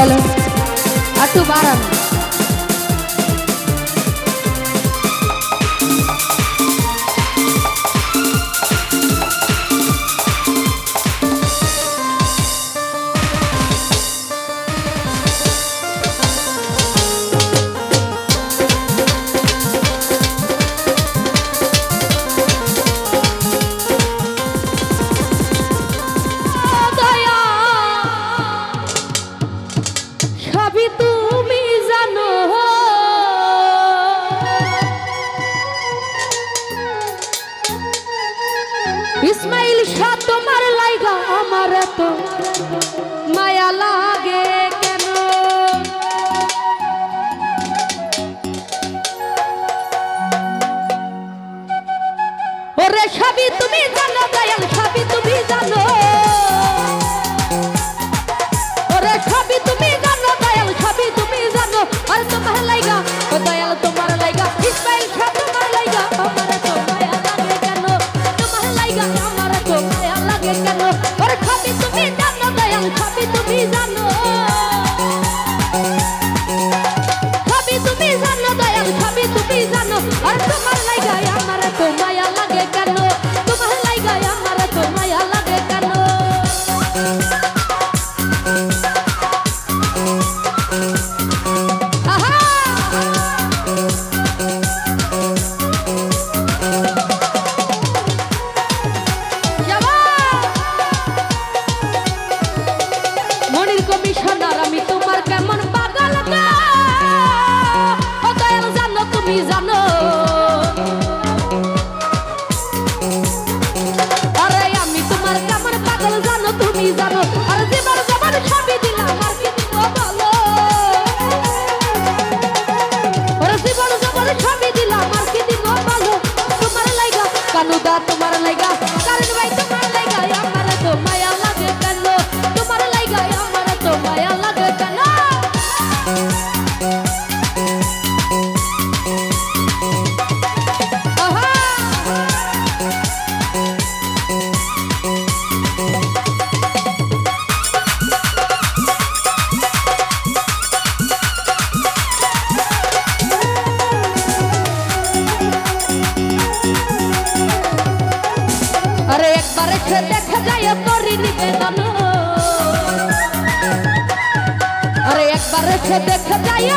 গেল একটু বাড়ান। ইসমাইল শাহ তোমার লাইগা আমার তো মায়া লাগে কেন? ওরে সবই তুমি জানো দয়াল, সবই তুমি জানো। ওরে সবই তুমি জানো দয়াল, সবই তুমি জানো। আর তোমার লাইগা ও দয়াল তোমার লাইগা ইসমাইল শাহ তোমার লাইগা আমার তো মায়া লাগে কেন? তোমার লাইগা আমার তো মায়া লাগে কেন? ওরে সবই তুমি জানো দয়াল, সবই তুমি জানো। সবই তুমি জানো দয়াল, সবই তুমি জানো। আর তোমার লাইগা আমার তো মায়া লাগে কেন? তোমার লাইগা আমার তো মায়া লাগে কেন? মনির কমিশনার আমি তোমার কেমন পাগল গো, ও দয়াল জানো তুমি জানো। আরে আমি তোমার কেমন পাগল জানো তুমি জানো। আর জীবন জবান সবই দিলাম আর কি দিব বলো। ওরে জীবন জবান সবই দিলাম আর কি দিব বলো। তোমার লাইগা কানুদা তোমার লাইগা কারণ ভাই তোমার লাইগা আমার তো মায়া লাগে কেন? তোমার লাইগা আমার তো মায়া লাগে কেন? আরে একবার এসে দেখা যায় করি নিবেদন। আরে একবার এসে দেখা যায়